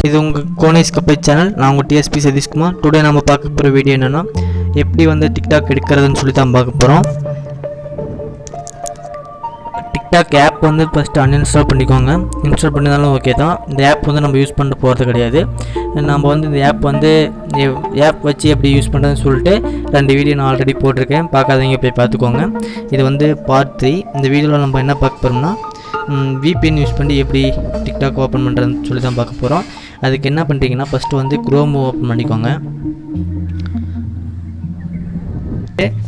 இது உங்கள் கோனேஸ் கப்பை சேனல். நான் உங்கள் டிஎஸ்பி சதீஷ்குமார். டுடே நம்ம பார்க்க போகிற வீடியோ என்னென்னா எப்படி வந்து டிக்டாக் எடுக்கிறதுன்னு சொல்லி தான் பார்க்க போகிறோம். டிக்டாக் ஆப் வந்து ஃபஸ்ட்டு அன்இன்ஸ்டால் பண்ணிக்கோங்க. இன்ஸ்டால் பண்ணியிருந்தாலும் ஓகே தான். இந்த ஆப் வந்து நம்ம யூஸ் பண்ணிட்டு போகிறது கிடையாது. நம்ம வந்து இந்த ஆப் வச்சு எப்படி யூஸ் பண்ணுறதுன்னு சொல்லிட்டு 2 வீடியோ நான் ஆல்ரெடி போட்டிருக்கேன். பார்க்காதவங்க போய் பார்த்துக்கோங்க. இது வந்து பார்ட் 3. இந்த வீடியோவில் நம்ம என்ன பார்க்க போகிறோம்னா VPN யூஸ் பண்ணி எப்படி டிக்டாக் ஓப்பன் பண்ணுறதுன்னு சொல்லி தான் பார்க்க போகிறோம். அதுக்கு என்ன பண்ணுறீங்கன்னா ஃபஸ்ட்டு வந்து குரோம் ஓப்பன் பண்ணிக்கோங்க.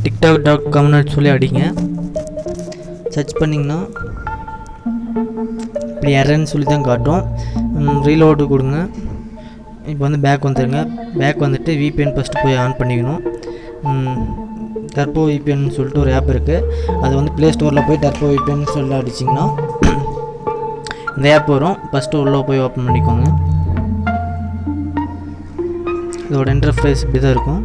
tiktok.comனு சொல்லி அடிங்க. சர்ச் பண்ணிங்கன்னா இப்படி எரர்னு சொல்லி தான் காட்டும். ரீலோடு கொடுங்க. இப்போ வந்து பேக் வந்துடுங்க. பேக் வந்துட்டு VPN ஃபஸ்ட்டு போய் ஆன் பண்ணிக்கணும். டர்போ VPN சொல்லிட்டு ஒரு ஆப் இருக்குது. அது வந்து ப்ளே ஸ்டோரில் போய் டர்போ VPN சொல்லி அடிச்சிங்கன்னா இந்த ஆப் வரும். ஃபஸ்ட்டு உள்ளே போய் ஓப்பன் பண்ணிக்கோங்க. இதோட இன்டர்ஃபேஸ் இப்படி தான் இருக்கும்.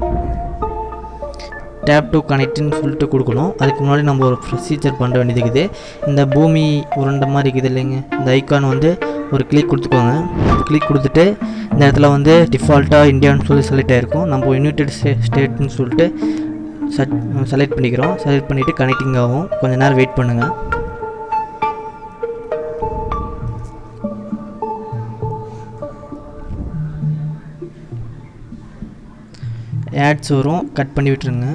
டேப் டு கனெக்ட்னு சொல்லிட்டு கொடுக்கணும். அதுக்கு முன்னாடி நம்ம ஒரு ப்ரொசீஜர் பண்ண வேண்டியது இருக்குது. இந்த பூமி உருண்டை மாதிரி இருக்குது இல்லைங்க, இந்த ஐக்கான் வந்து ஒரு கிளிக் கொடுத்துக்கோங்க. கிளிக் கொடுத்துட்டு இந்த இடத்துல வந்து டிஃபால்ட்டாக இந்தியான்னு சொல்லி செலக்ட் ஆகிருக்கும். நம்ம யுனைடெட் ஸ்டேட்னு சொல்லிட்டு செலக்ட் பண்ணிக்கிறோம். செலக்ட் பண்ணிவிட்டு கனெக்டிங் ஆகும். கொஞ்சம் நேரம் வெயிட் பண்ணுங்கள். ஆட்ஸ் வரும், கட் பண்ணி விட்டுருங்க.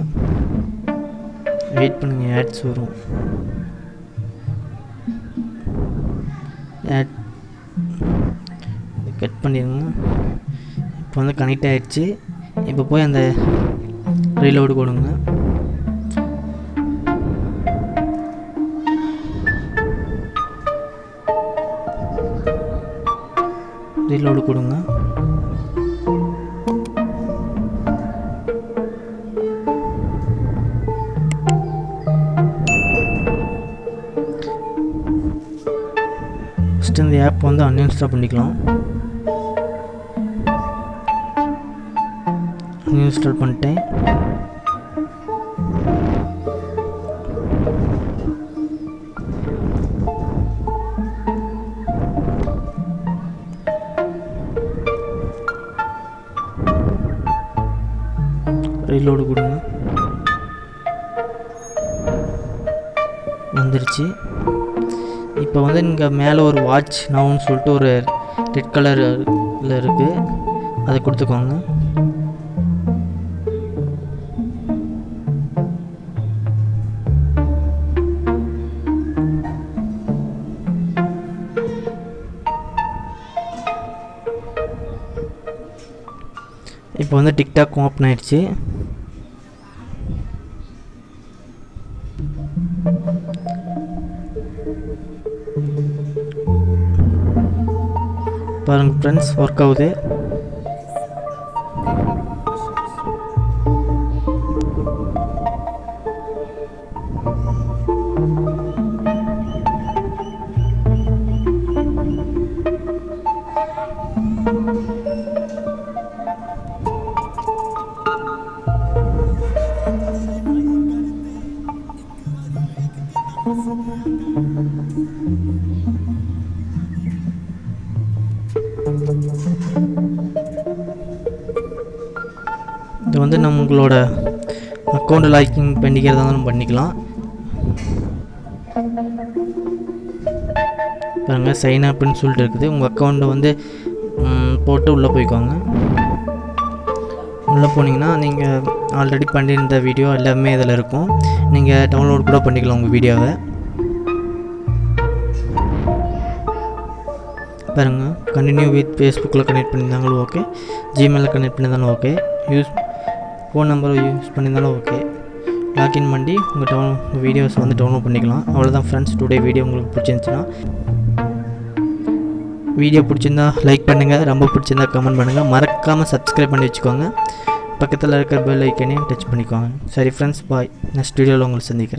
வெயிட் பண்ணுங்கள், ஆட்ஸ் வரும். ஆட் கட் பண்ணிடுங்க. இப்போ வந்து கனெக்ட் ஆகிடுச்சு. இப்போ போய் அந்த ரீலோடு கொடுங்க. ரீலோடு கொடுங்க. ஃபஸ்ட்டு இந்த ஆப் வந்து அன்இன்ஸ்டால் பண்ணிக்கலாம். அன்இன்ஸ்டால் பண்ணிட்டேன். ரீலோடு கொடுங்க. வந்துருச்சு. இப்போ வந்து இங்கே மேலே ஒரு வாட்ச் நவுன்னு சொல்லிட்டு ஒரு ரெட் கலரில் இருக்குது. அதை கொடுத்துக்கோங்க. இப்போ வந்து டிக்டாக் ஓப்பன் ஆயிடுச்சு. பாருங்கள் ஃப்ரெண்ட்ஸ், ஒர்க் ஆகுது. இது வந்து நம்மளோட அக்கௌண்ட் லாக்கிங் பண்ணிக்கிறதா இருந்தாலும் பண்ணிக்கலாம். பாருங்கள், சைன் அப்னு சொல்லிட்டு இருக்குது. உங்கள் அக்கௌண்ட்டை வந்து போட்டு உள்ளே போய்க்கோங்க. உள்ளே போனீங்கன்னா நீங்கள் ஆல்ரெடி பண்ணியிருந்த வீடியோ எல்லாமே இதில் இருக்கும். நீங்கள் டவுன்லோட் கூட பண்ணிக்கலாம் உங்கள் வீடியோவை. பாருங்கள், கண்டினியூ வித் ஃபேஸ்புக்கில் கனெக்ட் பண்ணியிருந்தாலும் ஓகே, ஜிமெயிலில் கனெக்ட் பண்ணியிருந்தாலும் ஓகே, ஃபோன் நம்பரை யூஸ் பண்ணியிருந்தாலும் ஓகே. லாக்இன் பண்ணி உங்கள் வீடியோஸை வந்து டவுன்லோட் பண்ணிக்கலாம். அவ்வளோதான் ஃப்ரெண்ட்ஸ். டுடே வீடியோ உங்களுக்கு பிடிச்சிருந்துச்சுன்னா வீடியோ பிடிச்சிருந்தா லைக் பண்ணுங்கள், ரொம்ப பிடிச்சிருந்தா கமெண்ட் பண்ணுங்கள். மறக்காமல் சப்ஸ்கிரைப் பண்ணி வச்சுக்கோங்க. பக்கத்தில் இருக்கிற பெல் ஐக்கனையும் டச் பண்ணிக்கோங்க. சரி ஃப்ரெண்ட்ஸ், பாய். நெக்ஸ்ட் வீடியோவில் உங்களை சந்திக்கிறேன்.